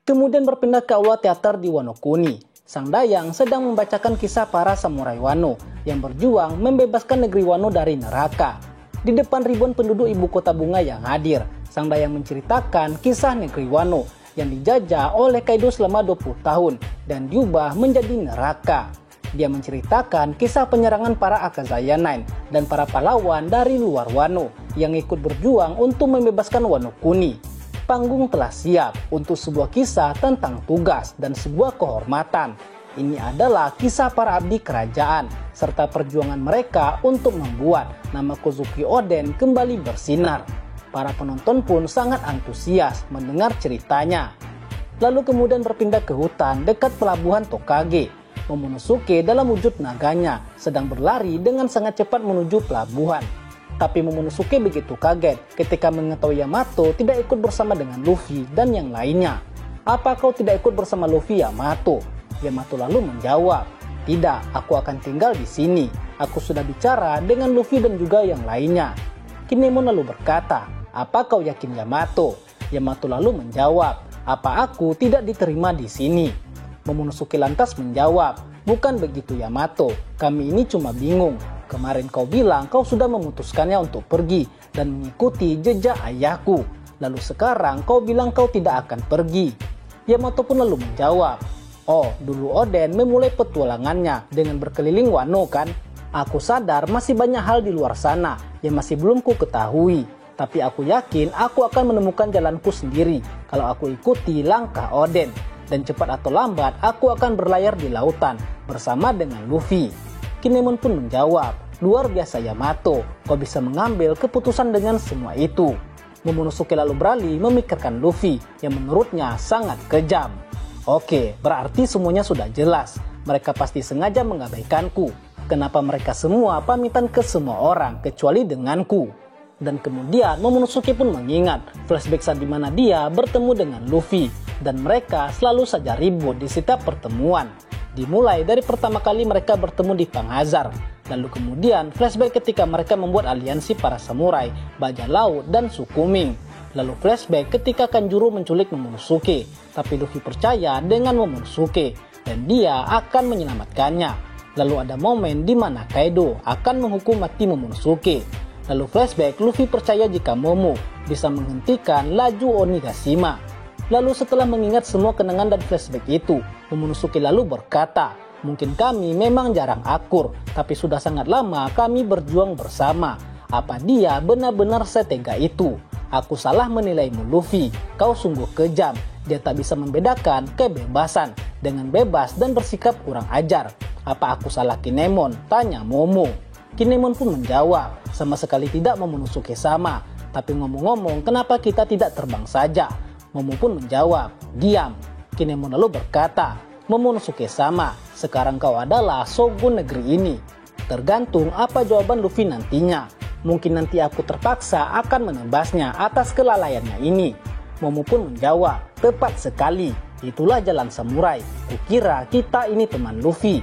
Kemudian berpindah ke aula teater di Wano Kuni. Sang Dayang sedang membacakan kisah para samurai Wano yang berjuang membebaskan negeri Wano dari neraka. Di depan ribuan penduduk ibu kota bunga yang hadir, Sang Dayang menceritakan kisah negeri Wano yang dijajah oleh Kaido selama 20 tahun dan diubah menjadi neraka. Dia menceritakan kisah penyerangan para Akazaya Nine dan para pahlawan dari luar Wano yang ikut berjuang untuk membebaskan Wano Kuni. Panggung telah siap untuk sebuah kisah tentang tugas dan sebuah kehormatan. Ini adalah kisah para abdi kerajaan serta perjuangan mereka untuk membuat nama Kozuki Oden kembali bersinar. Para penonton pun sangat antusias mendengar ceritanya. Lalu kemudian berpindah ke hutan dekat pelabuhan Tokage. Momonosuke dalam wujud naganya sedang berlari dengan sangat cepat menuju pelabuhan. Tapi Momonosuke begitu kaget ketika mengetahui Yamato tidak ikut bersama dengan Luffy dan yang lainnya. "Apa kau tidak ikut bersama Luffy, Yamato?" Yamato lalu menjawab, "Tidak, aku akan tinggal di sini. Aku sudah bicara dengan Luffy dan juga yang lainnya." Kinemon lalu berkata, "Apa kau yakin, Yamato?" Yamato lalu menjawab, "Apa aku tidak diterima di sini?" Momonosuke lantas menjawab, "Bukan begitu, Yamato. Kami ini cuma bingung. Kemarin kau bilang kau sudah memutuskannya untuk pergi dan mengikuti jejak ayahku. Lalu sekarang kau bilang kau tidak akan pergi." Yamato pun lalu menjawab, "Oh, dulu Oden memulai petualangannya dengan berkeliling Wano kan? Aku sadar masih banyak hal di luar sana yang masih belum ku ketahui. Tapi aku yakin aku akan menemukan jalanku sendiri kalau aku ikuti langkah Oden. Dan cepat atau lambat aku akan berlayar di lautan bersama dengan Luffy." Kinemon pun menjawab, "Luar biasa, Yamato. Kau bisa mengambil keputusan dengan semua itu." Momonosuke lalu beralih memikirkan Luffy yang menurutnya sangat kejam. "Oke, berarti semuanya sudah jelas. Mereka pasti sengaja mengabaikanku. Kenapa mereka semua pamitan ke semua orang kecuali denganku?" Dan kemudian Momonosuke pun mengingat flashback saat dimana dia bertemu dengan Luffy. Dan mereka selalu saja ribut di setiap pertemuan. Dimulai dari pertama kali mereka bertemu di Panghazar. Lalu kemudian flashback ketika mereka membuat aliansi para samurai, bajak laut, dan Sukuming. Lalu flashback ketika Kanjuro menculik Momonosuke, tapi Luffy percaya dengan Momonosuke dan dia akan menyelamatkannya. Lalu ada momen di mana Kaido akan menghukum mati Momonosuke. Lalu flashback Luffy percaya jika Momo bisa menghentikan laju Onigashima. Lalu setelah mengingat semua kenangan dan flashback itu, Momonosuke lalu berkata, "Mungkin kami memang jarang akur, tapi sudah sangat lama kami berjuang bersama. Apa dia benar-benar setega itu? Aku salah menilaimu, Luffy. Kau sungguh kejam. Dia tak bisa membedakan kebebasan dengan bebas dan bersikap kurang ajar. Apa aku salah, Kinemon?" tanya Momo. Kinemon pun menjawab, "Sama sekali tidak, Momonosuke sama. Tapi ngomong-ngomong, kenapa kita tidak terbang saja?" Momo pun menjawab, "Diam." Kinemon lalu berkata, "Momonosuke sama. Sekarang kau adalah shogun negeri ini. Tergantung apa jawaban Luffy nantinya. Mungkin nanti aku terpaksa akan menebasnya atas kelalaiannya ini." Momo pun menjawab, "Tepat sekali. Itulah jalan samurai. Kukira kita ini teman Luffy."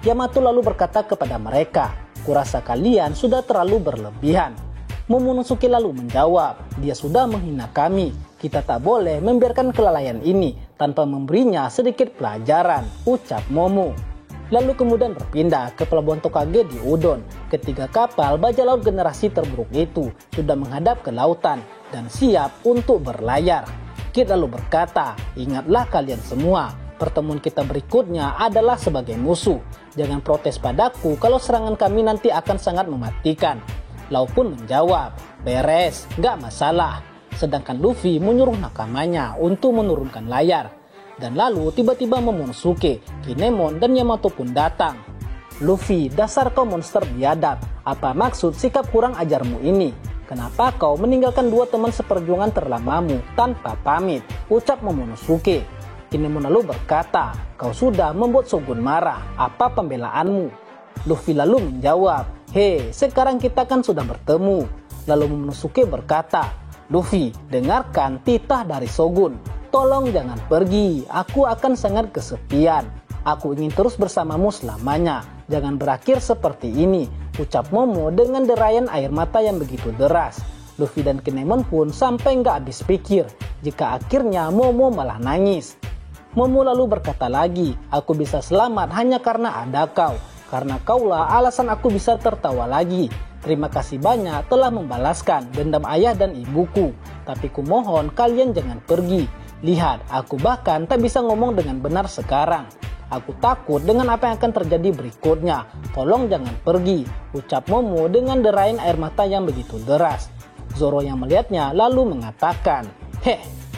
Yamato lalu berkata kepada mereka, "Kurasa kalian sudah terlalu berlebihan." Momonosuke lalu menjawab, "Dia sudah menghina kami. Kita tak boleh membiarkan kelalaian ini tanpa memberinya sedikit pelajaran," ucap Momo. Lalu kemudian berpindah ke pelabuhan Tokage di Udon. Ketiga kapal bajak laut generasi terburuk itu sudah menghadap ke lautan dan siap untuk berlayar. Kid lalu berkata, "Ingatlah kalian semua, pertemuan kita berikutnya adalah sebagai musuh. Jangan protes padaku kalau serangan kami nanti akan sangat mematikan." Lau pun menjawab, "Beres, gak masalah." Sedangkan Luffy menyuruh nakamanya untuk menurunkan layar. Dan lalu tiba-tiba Momonosuke, Kinemon, dan Yamato pun datang. "Luffy, dasar kau monster biadab. Apa maksud sikap kurang ajarmu ini? Kenapa kau meninggalkan dua teman seperjuangan terlamamu tanpa pamit?" ucap Momonosuke. Kinemon lalu berkata, "Kau sudah membuat Shogun marah. Apa pembelaanmu?" Luffy lalu menjawab, "Hei, sekarang kita kan sudah bertemu." Lalu Momonosuke berkata, "Luffy, dengarkan titah dari Shogun. Tolong jangan pergi, aku akan sangat kesepian. Aku ingin terus bersamamu selamanya. Jangan berakhir seperti ini," ucap Momo dengan derayan air mata yang begitu deras. Luffy dan Kinemon pun sampai nggak habis pikir jika akhirnya Momo malah nangis. Momo lalu berkata lagi, aku bisa selamat hanya karena ada kau. Karena kaulah alasan aku bisa tertawa lagi. Terima kasih banyak telah membalaskan dendam ayah dan ibuku. Tapi kumohon kalian jangan pergi. Lihat, aku bahkan tak bisa ngomong dengan benar sekarang. Aku takut dengan apa yang akan terjadi berikutnya. Tolong jangan pergi, ucap Momo dengan derain air mata yang begitu deras. Zoro yang melihatnya lalu mengatakan,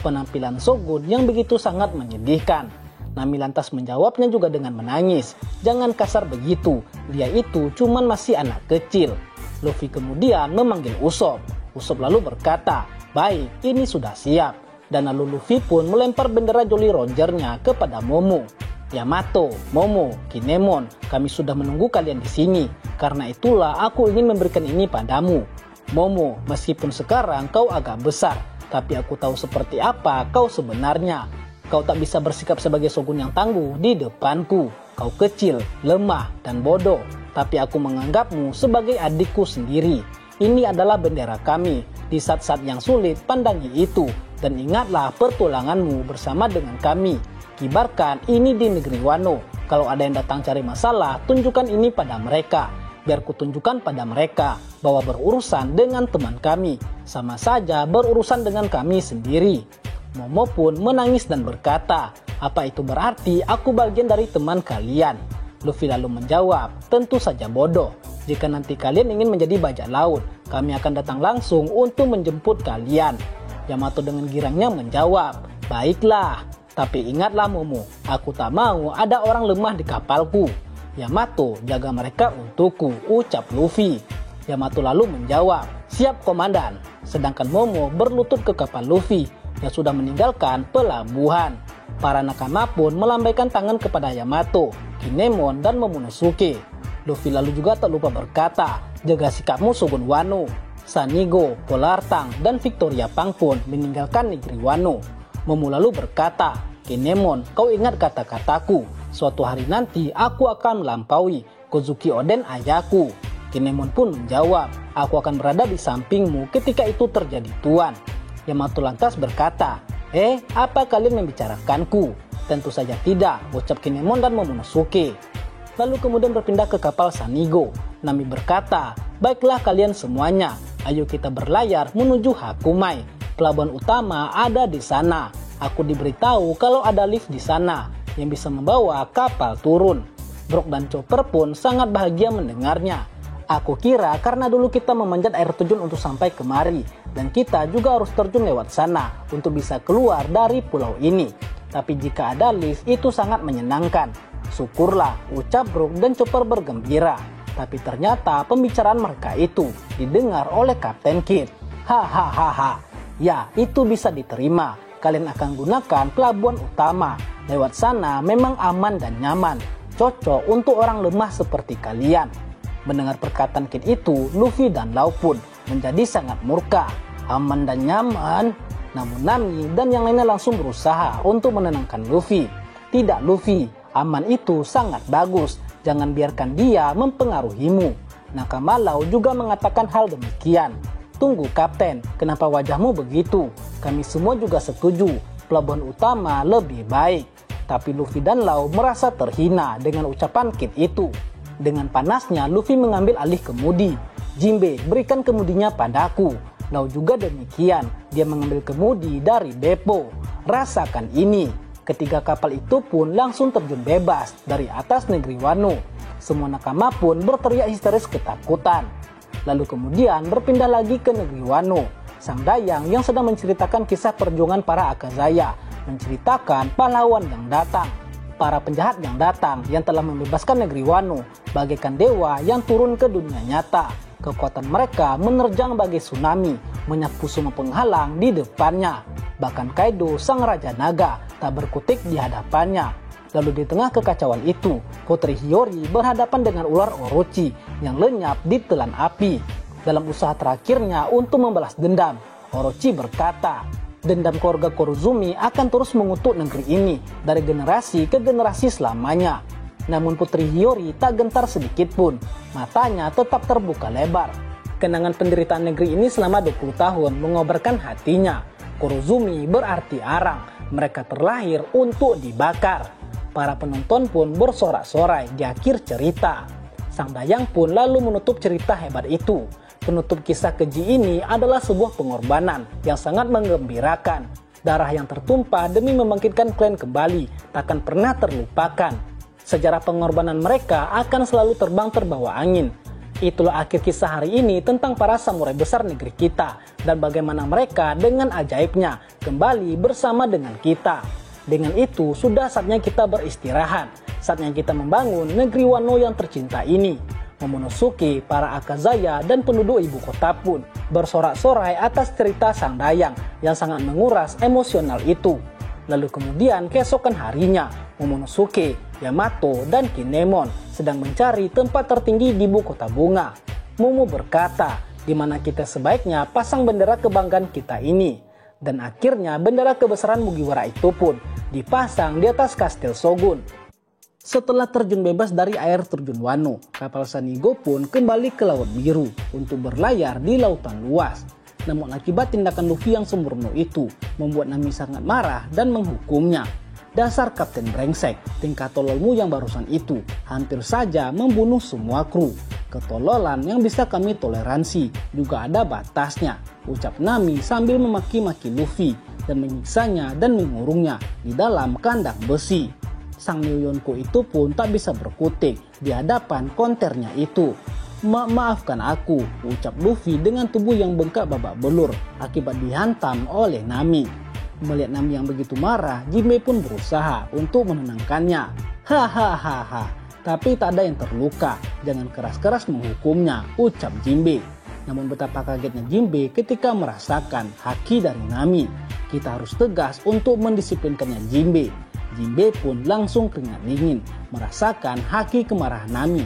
penampilan Shogun yang begitu sangat menyedihkan. Nami lantas menjawabnya juga dengan menangis. Jangan kasar begitu, dia itu cuman masih anak kecil. Luffy kemudian memanggil Usopp. Usopp lalu berkata, baik, ini sudah siap. Dan lalu Luffy pun melempar bendera Jolly Roger-nya kepada Momo. Yamato, Momo, Kinemon, kami sudah menunggu kalian di sini. Karena itulah aku ingin memberikan ini padamu. Momo, meskipun sekarang kau agak besar, tapi aku tahu seperti apa kau sebenarnya. Kau tak bisa bersikap sebagai shogun yang tangguh di depanku. Kau kecil, lemah, dan bodoh. Tapi aku menganggapmu sebagai adikku sendiri. Ini adalah bendera kami. Di saat-saat yang sulit, pandangi itu. Dan ingatlah pertulanganmu bersama dengan kami. Kibarkan ini di negeri Wano. Kalau ada yang datang cari masalah, tunjukkan ini pada mereka. Biar kutunjukkan pada mereka bahwa berurusan dengan teman kami sama saja berurusan dengan kami sendiri. Momo pun menangis dan berkata, apa itu berarti aku bagian dari teman kalian? Luffy lalu menjawab, tentu saja bodoh. Jika nanti kalian ingin menjadi bajak laut, kami akan datang langsung untuk menjemput kalian. Yamato dengan girangnya menjawab, baiklah. Tapi ingatlah Momo, aku tak mau ada orang lemah di kapalku. Yamato, jaga mereka untukku, ucap Luffy. Yamato lalu menjawab, siap komandan. Sedangkan Momo berlutut ke kapal Luffy yang sudah meninggalkan pelabuhan. Para nakama pun melambaikan tangan kepada Yamato, Kinemon, dan Momonosuke. Luffy lalu juga tak lupa berkata, jaga sikapmu Shogun Wano. Sanigo, Polar Tang, dan Victoria Pang pun meninggalkan negeri Wano. Momo lalu berkata, Kinemon, kau ingat kata-kataku. Suatu hari nanti aku akan melampaui Kozuki Oden ayahku. Kinemon pun menjawab, aku akan berada di sampingmu ketika itu terjadi tuan. Yamato lantas berkata, apa kalian membicarakanku? Tentu saja tidak, ucap Kinemon dan Momonosuke. Lalu kemudian berpindah ke kapal Sanigo. Nami berkata, baiklah kalian semuanya, ayo kita berlayar menuju Hakumai. Pelabuhan utama ada di sana. Aku diberitahu kalau ada lift di sana yang bisa membawa kapal turun. Brook dan Chopper pun sangat bahagia mendengarnya. Aku kira karena dulu kita memanjat air terjun untuk sampai kemari dan kita juga harus terjun lewat sana untuk bisa keluar dari pulau ini. Tapi jika ada lift itu sangat menyenangkan. Syukurlah, ucap Brook dan Chopper bergembira. Tapi ternyata pembicaraan mereka itu didengar oleh Kapten Kid. Hahaha. Ya, itu bisa diterima. Kalian akan gunakan pelabuhan utama. Lewat sana memang aman dan nyaman. Cocok untuk orang lemah seperti kalian. Mendengar perkataan Kid itu, Luffy dan Law pun menjadi sangat murka. Aman dan nyaman? Namun Nami dan yang lainnya langsung berusaha untuk menenangkan Luffy. Tidak Luffy, aman itu sangat bagus. Jangan biarkan dia mempengaruhimu. Nakama Law juga mengatakan hal demikian. Tunggu Kapten, kenapa wajahmu begitu? Kami semua juga setuju, pelabuhan utama lebih baik. Tapi Luffy dan Law merasa terhina dengan ucapan Kid itu. Dengan panasnya Luffy mengambil alih kemudi. Jinbe, berikan kemudinya padaku. Law juga demikian, dia mengambil kemudi dari Beppo. Rasakan ini. Ketiga kapal itu pun langsung terjun bebas dari atas negeri Wano. Semua nakama pun berteriak histeris ketakutan. Lalu kemudian berpindah lagi ke negeri Wano. Sang Dayang yang sedang menceritakan kisah perjuangan para Akazaya, menceritakan pahlawan yang datang. Para penjahat yang datang yang telah membebaskan negeri Wano, bagaikan dewa yang turun ke dunia nyata. Kekuatan mereka menerjang bagai tsunami, menyapu semua penghalang di depannya. Bahkan Kaido, sang Raja Naga, tak berkutik di hadapannya. Lalu di tengah kekacauan itu, Putri Hiyori berhadapan dengan ular Orochi yang lenyap di telan api. Dalam usaha terakhirnya untuk membalas dendam, Orochi berkata, dendam keluarga Kurozumi akan terus mengutuk negeri ini dari generasi ke generasi selamanya. Namun Putri Hiyori tak gentar sedikit pun, matanya tetap terbuka lebar. Kenangan penderitaan negeri ini selama 20 tahun mengobarkan hatinya. Kurozumi berarti arang, Mereka terlahir untuk dibakar. Para penonton pun bersorak-sorai di akhir cerita. Sang Dayang pun lalu menutup cerita hebat itu. Penutup kisah keji ini adalah sebuah pengorbanan yang sangat menggembirakan. Darah yang tertumpah demi membangkitkan klan kembali takkan pernah terlupakan. Sejarah pengorbanan mereka akan selalu terbang terbawa angin. Itulah akhir kisah hari ini tentang para samurai besar negeri kita dan bagaimana mereka dengan ajaibnya kembali bersama dengan kita. Dengan itu sudah saatnya kita beristirahat, saatnya kita membangun negeri Wano yang tercinta ini. Momonosuke, para Akazaya dan penduduk ibu kota pun bersorak-sorai atas cerita Sang Dayang yang sangat menguras emosional itu. Lalu kemudian keesokan harinya, Momonosuke, Yamato, dan Kinemon sedang mencari tempat tertinggi di ibu kota bunga. Momo berkata, di mana kita sebaiknya pasang bendera kebanggaan kita ini. Dan akhirnya bendera kebesaran Mugiwara itu pun dipasang di atas kastil Shogun. Setelah terjun bebas dari air terjun Wano, kapal Sanigo pun kembali ke Laut Biru untuk berlayar di lautan luas. Namun akibat tindakan Luffy yang sembrono itu membuat Nami sangat marah dan menghukumnya. Dasar Kapten Brengsek, tingkat tololmu yang barusan itu hampir saja membunuh semua kru. Ketololan yang bisa kami toleransi juga ada batasnya, ucap Nami sambil memaki-maki Luffy dan menyiksanya dan mengurungnya di dalam kandang besi. Sang Nyoyonko itu pun tak bisa berkutik di hadapan konternya itu. Maafkan aku, ucap Luffy dengan tubuh yang bengkak babak belur akibat dihantam oleh Nami. Melihat Nami yang begitu marah, Jinbe pun berusaha untuk menenangkannya. Hahaha, tapi tak ada yang terluka, jangan keras-keras menghukumnya, ucap Jinbe. Namun betapa kagetnya Jinbe ketika merasakan haki dari Nami. Kita harus tegas untuk mendisiplinkannya Jinbe. Jinbe pun langsung keringat dingin merasakan haki kemarahan Nami.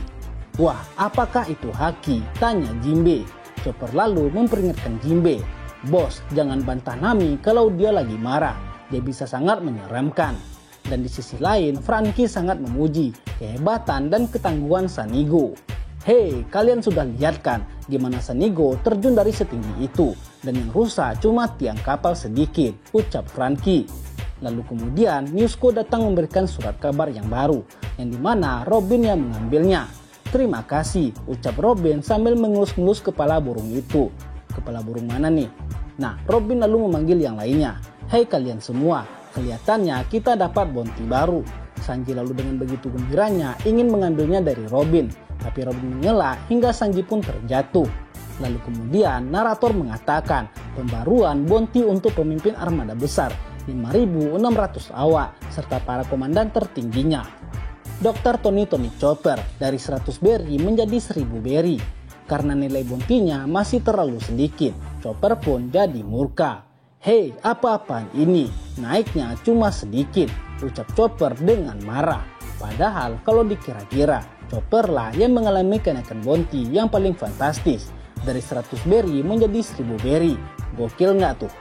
Wah, apakah itu haki? Tanya Jinbe. Chopper lalu memperingatkan Jinbe. Bos, jangan bantah Nami kalau dia lagi marah. Dia bisa sangat menyeramkan. Dan di sisi lain, Franky sangat memuji kehebatan dan ketangguhan Sanigo. Hei, kalian sudah lihat kan gimana Sanigo terjun dari setinggi itu. Dan yang rusak cuma tiang kapal sedikit, ucap Franky. Lalu kemudian Nezuko datang memberikan surat kabar yang baru, yang dimana Robin yang mengambilnya. Terima kasih, ucap Robin sambil mengelus-ngelus kepala burung itu. Kepala burung mana nih? Nah, Robin lalu memanggil yang lainnya. Hei kalian semua, kelihatannya kita dapat bounty baru. Sanji lalu dengan begitu gembiranya ingin mengambilnya dari Robin. Tapi Robin mengelak hingga Sanji pun terjatuh. Lalu kemudian narator mengatakan pembaruan bounty untuk pemimpin armada besar 5.600 awak serta para komandan tertingginya. Dr. Tony Chopper dari 100 berry menjadi 1000 berry. Karena nilai bounty-nya masih terlalu sedikit, Chopper pun jadi murka. Hei, apa-apaan ini? Naiknya cuma sedikit, ucap Chopper dengan marah. Padahal kalau dikira-kira, Chopper lah yang mengalami kenaikan bounty yang paling fantastis. Dari 100 berry menjadi 1000 berry. Gokil nggak tuh?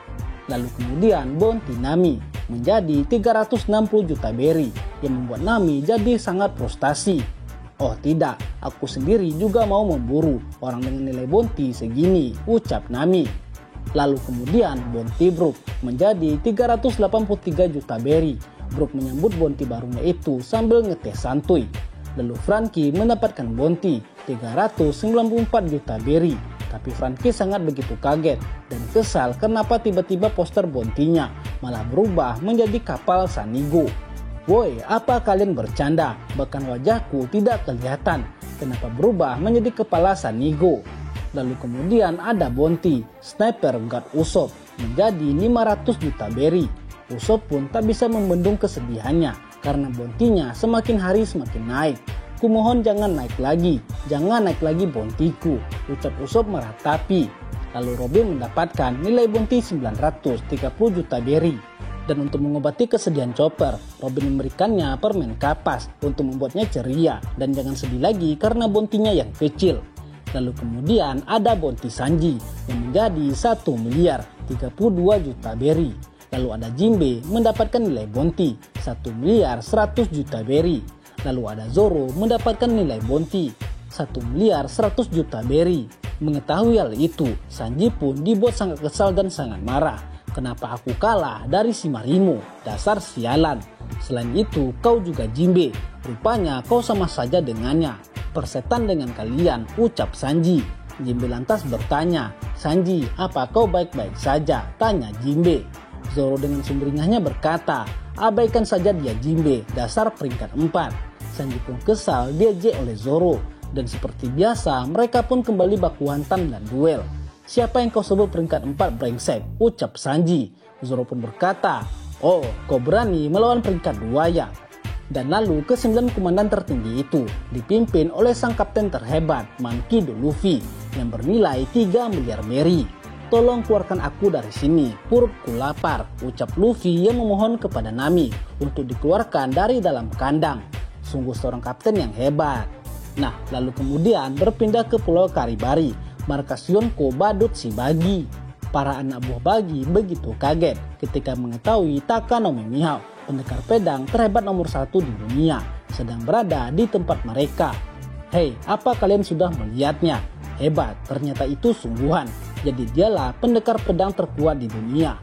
Lalu kemudian bounty Nami menjadi 360 juta berry yang membuat Nami jadi sangat frustasi. Oh tidak, aku sendiri juga mau memburu orang dengan nilai bounty segini, ucap Nami. Lalu kemudian bounty Brook menjadi 383 juta berry. Brook menyambut bounty barunya itu sambil ngetes santuy. Lalu Franky mendapatkan bounty 394 juta berry. Tapi Franky sangat begitu kaget dan kesal kenapa tiba-tiba poster bounty-nya malah berubah menjadi kapal Sanigo. Woi, apa kalian bercanda? Bahkan wajahku tidak kelihatan. Kenapa berubah menjadi kepala Sanigo? Lalu kemudian ada bounty Sniper God Usopp menjadi 500 juta berry. Usopp pun tak bisa membendung kesedihannya karena bounty-nya semakin hari semakin naik. Kumohon jangan naik lagi bountyku, ucap Usopp meratapi. Lalu Robin mendapatkan nilai bounty 930 juta berry. Dan untuk mengobati kesedihan Chopper, Robin memberikannya permen kapas untuk membuatnya ceria dan jangan sedih lagi karena bounty-nya yang kecil. Lalu kemudian ada bounty Sanji yang menjadi 1 miliar 32 juta berry. Lalu ada Jinbe mendapatkan nilai bounty 1 miliar 100 juta berry. Lalu ada Zoro mendapatkan nilai bounty 1 miliar 100 juta berry. Mengetahui hal itu, Sanji pun dibuat sangat kesal dan sangat marah. Kenapa aku kalah dari si Marimo? Dasar sialan. Selain itu, kau juga jimbe. Rupanya kau sama saja dengannya. Persetan dengan kalian, ucap Sanji. Jimbe lantas bertanya, Sanji, apa kau baik-baik saja? Tanya Jimbe. Zoro dengan sumringahnya berkata, abaikan saja dia Jimbe, dasar peringkat 4. Sanji pun kesal diejek oleh Zoro. Dan seperti biasa, mereka pun kembali baku hantam dan duel. Siapa yang kau sebut peringkat 4 brengsek? Ucap Sanji. Zoro pun berkata, oh kau berani melawan peringkat 2 ya? Dan lalu ke-9 komandan tertinggi itu dipimpin oleh sang kapten terhebat Monkey D. Luffy yang bernilai 3 miliar berry. Tolong keluarkan aku dari sini, perutku lapar, ucap Luffy yang memohon kepada Nami untuk dikeluarkan dari dalam kandang. Sungguh seorang kapten yang hebat. Nah, lalu kemudian berpindah ke Pulau Karibari, markas Yonko Badut si Bagi. Para anak buah Bagi begitu kaget ketika mengetahui Takanomi Mihawk, pendekar pedang terhebat nomor 1 di dunia, sedang berada di tempat mereka. Hei, apa kalian sudah melihatnya? Hebat, ternyata itu sungguhan. Jadi dialah pendekar pedang terkuat di dunia.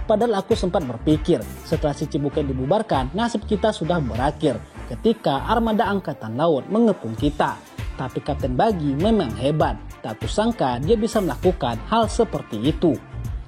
Padahal aku sempat berpikir, setelah si Chibukai dibubarkan, nasib kita sudah berakhir ketika armada angkatan laut mengepung kita. Tapi Kapten Bagi memang hebat. Tak kusangka dia bisa melakukan hal seperti itu.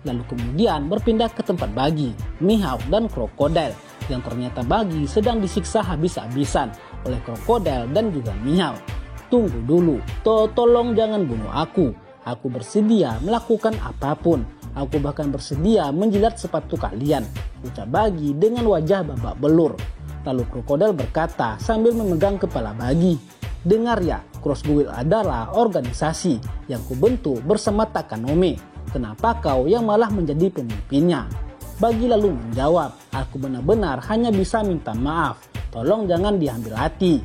Lalu kemudian berpindah ke tempat Bagi, Mihawk dan Krokodil. Yang ternyata Bagi sedang disiksa habis-habisan oleh Krokodil dan juga Mihawk. Tunggu dulu, tolong jangan bunuh aku. Aku bersedia melakukan apapun. Aku bahkan bersedia menjilat sepatu kalian, ucap Bagi dengan wajah babak belur. Lalu Krokodil berkata sambil memegang kepala Bagi, dengar ya, Cross Guild adalah organisasi yang kubentuk bersama Takanome. Kenapa kau yang malah menjadi pemimpinnya? Bagi lalu menjawab, aku benar-benar hanya bisa minta maaf. Tolong jangan diambil hati.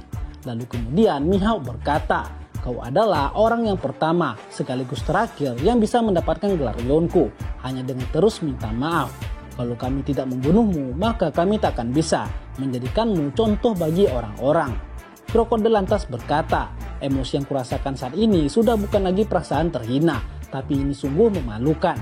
Lalu kemudian Mihawk berkata, kau adalah orang yang pertama sekaligus terakhir yang bisa mendapatkan gelar Yonko hanya dengan terus minta maaf. Kalau kami tidak membunuhmu, maka kami tak akan bisa menjadikanmu contoh bagi orang-orang. Krokodil lantas berkata, emosi yang kurasakan saat ini sudah bukan lagi perasaan terhina, tapi ini sungguh memalukan.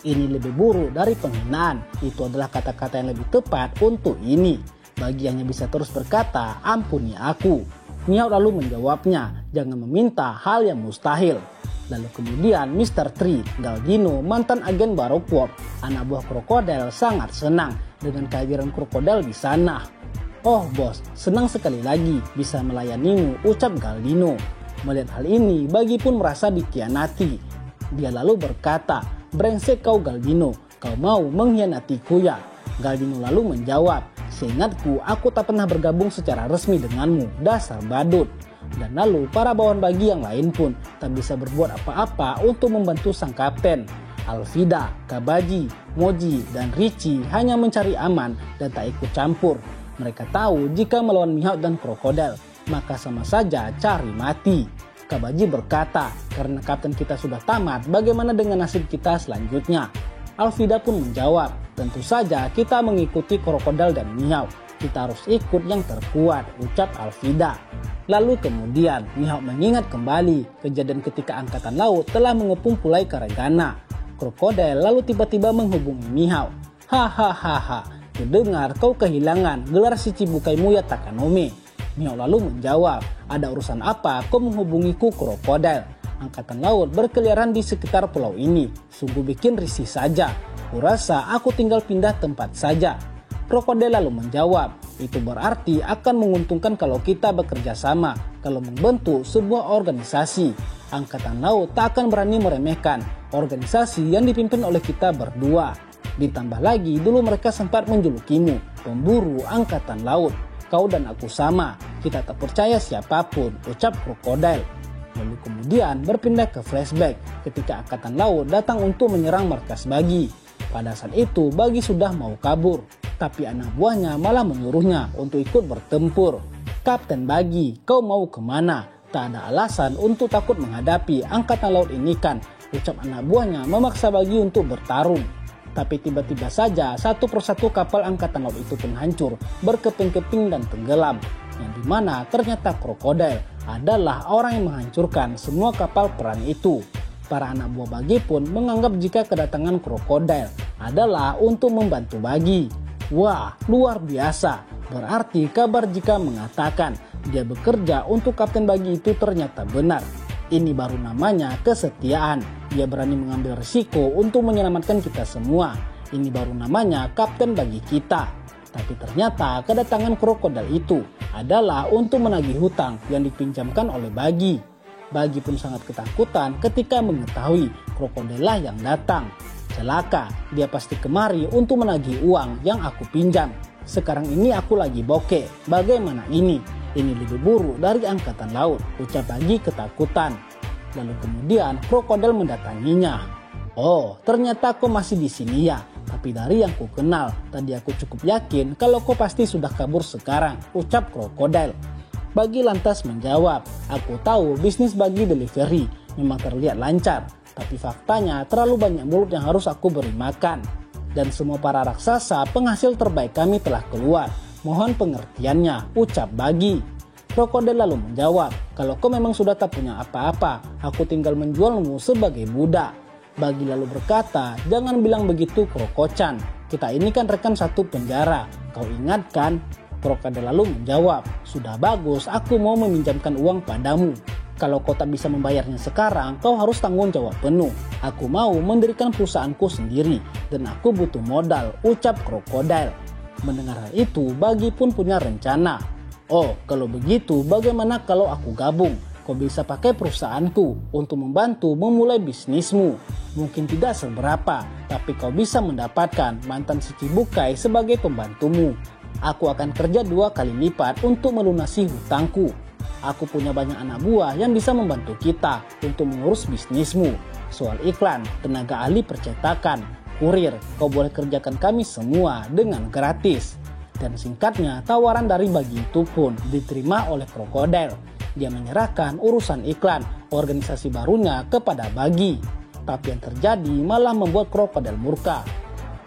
Ini lebih buruk dari penghinaan. Itu adalah kata-kata yang lebih tepat untuk ini. Bagi hanya bisa terus berkata, ampuni aku. Mihawk lalu menjawabnya, jangan meminta hal yang mustahil. Lalu kemudian Mr. Tree, Galgino, mantan agen Baroquois, anak buah Krokodil sangat senang dengan kehadiran Krokodil di sana. Oh bos, senang sekali lagi bisa melayanimu, ucap Galgino. Melihat hal ini, Bagi pun merasa dikhianati. Dia lalu berkata, brengsek kau Galgino, kau mau mengkhianatiku ya? Galgino lalu menjawab, seingatku aku tak pernah bergabung secara resmi denganmu, dasar badut. Dan lalu para bawahan Bagi yang lain pun tak bisa berbuat apa-apa untuk membantu sang kapten. Alvida, Kabaji, Moji, dan Richie hanya mencari aman dan tak ikut campur. Mereka tahu jika melawan Mihawk dan Krokodil, maka sama saja cari mati. Kabaji berkata, karena kapten kita sudah tamat, bagaimana dengan nasib kita selanjutnya? Alvida pun menjawab, tentu saja kita mengikuti Krokodil dan Mihawk. Kita harus ikut yang terkuat, ucap Alvida. Lalu kemudian Mihawk mengingat kembali kejadian ketika angkatan laut telah mengepung Pulau Karagana. Krokodil lalu tiba-tiba menghubungi Mihawk. Hahaha, kudengar kau kehilangan gelar si Chibukaimu ya Takanome. Mihawk lalu menjawab, ada urusan apa kau menghubungiku Krokodil? Angkatan laut berkeliaran di sekitar pulau ini, sungguh bikin risih saja. Kurasa aku tinggal pindah tempat saja. Krokodil lalu menjawab, itu berarti akan menguntungkan kalau kita bekerja sama, kalau membentuk sebuah organisasi. Angkatan laut tak akan berani meremehkan organisasi yang dipimpin oleh kita berdua. Ditambah lagi dulu mereka sempat menjulukimu, pemburu angkatan laut. Kau dan aku sama, kita tak percaya siapapun, ucap Krokodil. Lalu kemudian berpindah ke flashback ketika angkatan laut datang untuk menyerang markas Bagi. Pada saat itu Bagi sudah mau kabur, tapi anak buahnya malah menyuruhnya untuk ikut bertempur. Kapten Bagi, kau mau kemana? Tak ada alasan untuk takut menghadapi angkatan laut ini kan, ucap anak buahnya memaksa Bagi untuk bertarung. Tapi tiba-tiba saja satu persatu kapal angkatan laut itu pun hancur, berkeping-keping dan tenggelam. Yang dimana ternyata Krokodil adalah orang yang menghancurkan semua kapal perang itu. Para anak buah Bagi pun menganggap jika kedatangan krokodil adalah untuk membantu Bagi. Wah, luar biasa. Berarti kabar jika mengatakan dia bekerja untuk Kapten Bagi itu ternyata benar. Ini baru namanya kesetiaan. Dia berani mengambil risiko untuk menyelamatkan kita semua. Ini baru namanya Kapten Bagi kita. Tapi ternyata kedatangan krokodil itu adalah untuk menagih hutang yang dipinjamkan oleh Bagi. Bagi pun sangat ketakutan ketika mengetahui krokodil lah yang datang. Celaka, dia pasti kemari untuk menagih uang yang aku pinjam. Sekarang ini aku lagi bokeh, bagaimana ini? Ini lebih buruk dari angkatan laut, ucap Bagi ketakutan. Lalu kemudian krokodil mendatanginya. Oh, ternyata kau masih di sini ya. Tapi dari yang ku kenal, tadi aku cukup yakin kalau kau pasti sudah kabur sekarang, ucap krokodil. Bagi lantas menjawab, aku tahu bisnis Bagi delivery memang terlihat lancar, tapi faktanya terlalu banyak mulut yang harus aku beri makan. Dan semua para raksasa penghasil terbaik kami telah keluar. Mohon pengertiannya, ucap Bagi. Krokodil lalu menjawab, kalau kau memang sudah tak punya apa-apa, aku tinggal menjualmu sebagai budak. Bagi lalu berkata, jangan bilang begitu Krokocan. Kita ini kan rekan satu penjara, kau ingat kan? Krokodil lalu menjawab, sudah bagus, aku mau meminjamkan uang padamu. Kalau kau tak bisa membayarnya sekarang, kau harus tanggung jawab penuh. Aku mau mendirikan perusahaanku sendiri dan aku butuh modal, ucap krokodil. Mendengar hal itu, Bagi pun punya rencana. Oh, kalau begitu bagaimana kalau aku gabung? Kau bisa pakai perusahaanku untuk membantu memulai bisnismu. Mungkin tidak seberapa, tapi kau bisa mendapatkan mantan si Cibukai sebagai pembantumu. Aku akan kerja 2 kali lipat untuk melunasi hutangku. Aku punya banyak anak buah yang bisa membantu kita untuk mengurus bisnismu. Soal iklan, tenaga ahli percetakan, kurir, kau boleh kerjakan kami semua dengan gratis. Dan singkatnya, tawaran dari Bagi itu pun diterima oleh krokodil. Dia menyerahkan urusan iklan organisasi barunya kepada Bagi. Tapi yang terjadi malah membuat krokodil murka.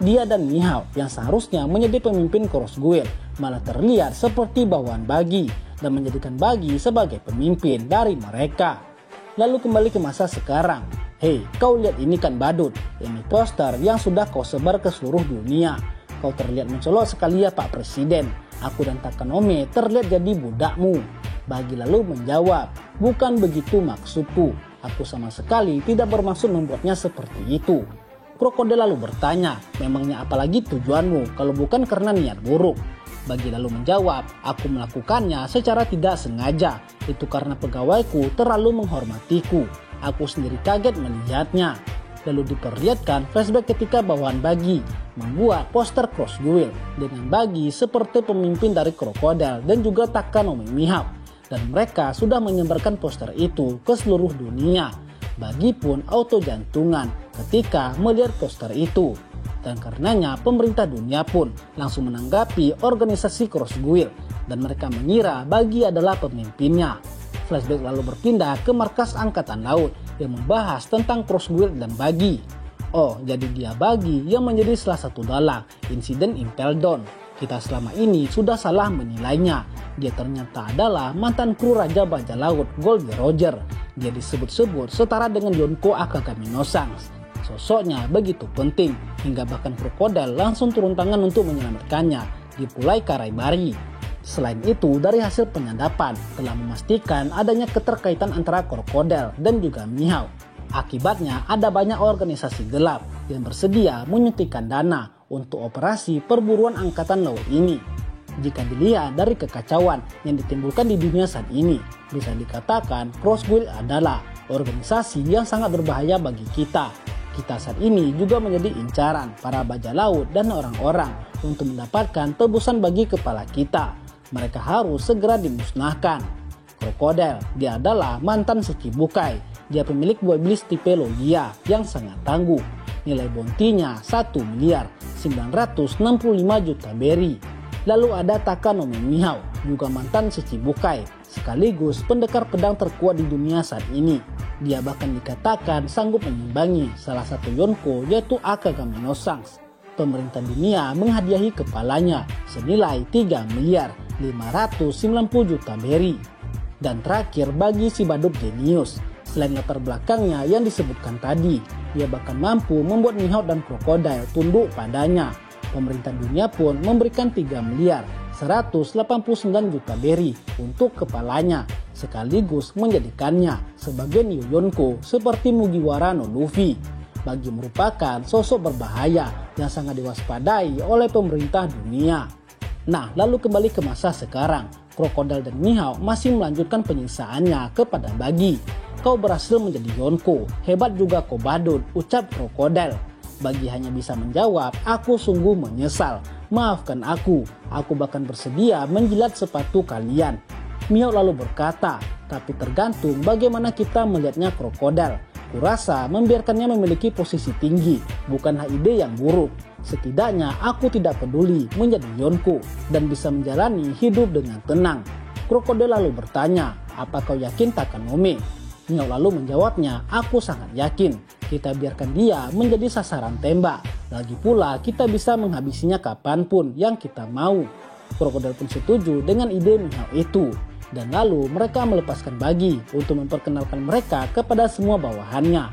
Dia dan Mihao yang seharusnya menjadi pemimpin Crossguild malah terlihat seperti bawahan Bagi dan menjadikan Bagi sebagai pemimpin dari mereka. Lalu kembali ke masa sekarang. Hei, kau lihat ini kan badut. Ini poster yang sudah kau sebar ke seluruh dunia. Kau terlihat mencolok sekali ya Pak Presiden. Aku dan Takanome terlihat jadi budakmu. Bagi lalu menjawab, bukan begitu maksudku. Aku sama sekali tidak bermaksud membuatnya seperti itu. Krokodil lalu bertanya, memangnya apalagi tujuanmu kalau bukan karena niat buruk? Bagi lalu menjawab, aku melakukannya secara tidak sengaja. Itu karena pegawaiku terlalu menghormatiku. Aku sendiri kaget melihatnya. Lalu diperlihatkan flashback ketika bawahan Bagi membuat poster Crossguild dengan Bagi seperti pemimpin dari krokodil dan juga Takanome Mihao. Dan mereka sudah menyebarkan poster itu ke seluruh dunia. Bagi pun auto jantungan ketika melihat poster itu. Dan karenanya pemerintah dunia pun langsung menanggapi organisasi Crossguild dan mereka mengira Bagi adalah pemimpinnya. Flashback lalu berpindah ke markas angkatan laut yang membahas tentang Crossguild dan Bagi. Oh, jadi dia Bagi yang menjadi salah satu dalang insiden Impel Down. Kita selama ini sudah salah menilainya. Dia ternyata adalah mantan kru Raja Bajak Laut Goldie Roger. Dia disebut-sebut setara dengan Yonko Akagami no Sanks. Sosoknya begitu penting hingga bahkan krokodil langsung turun tangan untuk menyelamatkannya di Pulau Karaibari. Selain itu, dari hasil penyadapan telah memastikan adanya keterkaitan antara krokodil dan juga Mihao. Akibatnya ada banyak organisasi gelap yang bersedia menyuntikkan dana untuk operasi perburuan angkatan laut ini. Jika dilihat dari kekacauan yang ditimbulkan di dunia saat ini, bisa dikatakan Crossguild adalah organisasi yang sangat berbahaya bagi kita. Kita saat ini juga menjadi incaran para bajak laut dan orang-orang untuk mendapatkan tebusan bagi kepala kita. Mereka harus segera dimusnahkan. Krokodil, dia adalah mantan si Cibukai. Dia pemilik buah iblis tipe Logia yang sangat tangguh. Nilai bounty-nya 1.965 juta berry. Lalu ada Takanome Mihao, juga mantan si Cibukai, sekaligus pendekar pedang terkuat di dunia saat ini. Dia bahkan dikatakan sanggup mengimbangi salah satu Yonko yaitu Akagami no Sanks. Pemerintah dunia menghadiahi kepalanya senilai 3.590 juta berry. Dan terakhir bagi si badut jenius, Selain latar belakangnya yang disebutkan tadi, dia bahkan mampu membuat Mihawk dan krokodil tunduk padanya. Pemerintah dunia pun memberikan 3 miliar 189 juta beri untuk kepalanya, sekaligus menjadikannya sebagai New Yonko seperti Mugiwara no Luffy. Bagi merupakan sosok berbahaya yang sangat diwaspadai oleh pemerintah dunia. Nah, lalu kembali ke masa sekarang, krokodil dan Mihawk masih melanjutkan penyiksaannya kepada Bagi. Kau berhasil menjadi Yonko, hebat juga kau badut, ucap krokodil. Bagi hanya bisa menjawab, aku sungguh menyesal, maafkan aku bahkan bersedia menjilat sepatu kalian. Mihawk lalu berkata, tapi tergantung bagaimana kita melihatnya krokodil. Kurasa membiarkannya memiliki posisi tinggi, bukanlah ide yang buruk. Setidaknya aku tidak peduli menjadi Yonko dan bisa menjalani hidup dengan tenang. Krokodil lalu bertanya, apa kau yakin Takanome? Mihawk lalu menjawabnya, aku sangat yakin. Kita biarkan dia menjadi sasaran tembak. Lagi pula kita bisa menghabisinya kapanpun yang kita mau. Krokodil pun setuju dengan ide Mihawk itu. Dan lalu mereka melepaskan Bagi untuk memperkenalkan mereka kepada semua bawahannya.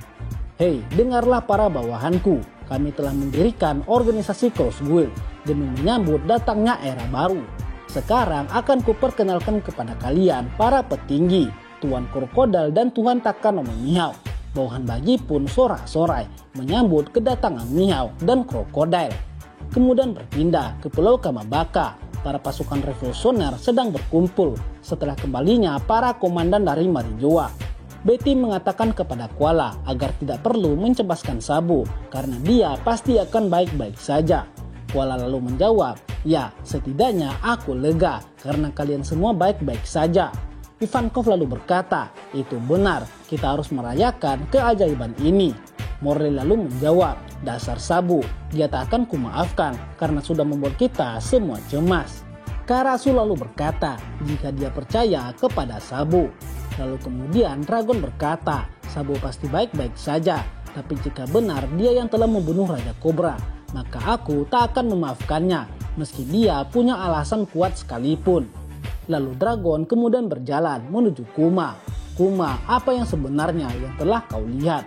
Hei, dengarlah para bawahanku. Kami telah mendirikan organisasi Cross Guild demi menyambut datangnya era baru. Sekarang akan kuperkenalkan kepada kalian para petinggi, Tuan Krokodil dan Tuan Takanome Mihawk. Bawahan Bagi pun sorak-sorai menyambut kedatangan Mihawk dan krokodil. Kemudian berpindah ke Pulau Kamabaka. Para pasukan revolusioner sedang berkumpul setelah kembalinya para komandan dari Marijoa. Betty mengatakan kepada Koala agar tidak perlu mencebaskan Sabo karena dia pasti akan baik-baik saja. Koala lalu menjawab, ya setidaknya aku lega karena kalian semua baik-baik saja. Ivankov lalu berkata, itu benar, kita harus merayakan keajaiban ini. Morley lalu menjawab, dasar Sabo, dia tak akan kumaafkan karena sudah membuat kita semua cemas. Karasu lalu berkata, jika dia percaya kepada Sabo. Lalu kemudian Dragon berkata, Sabo pasti baik-baik saja, tapi jika benar dia yang telah membunuh Raja Kobra, maka aku tak akan memaafkannya, meski dia punya alasan kuat sekalipun. Lalu Dragon kemudian berjalan menuju Kuma. Kuma, apa yang sebenarnya yang telah kau lihat?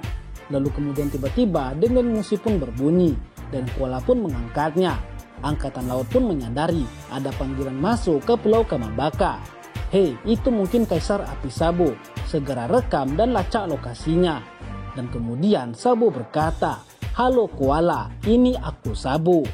Lalu kemudian tiba-tiba dengan musik pun berbunyi dan Koala pun mengangkatnya. Angkatan laut pun menyadari ada panggilan masuk ke Pulau Kamabaka. Hei, itu mungkin Kaisar Api Sabo. Segera rekam dan lacak lokasinya. Dan kemudian Sabo berkata, halo Koala, ini aku Sabo.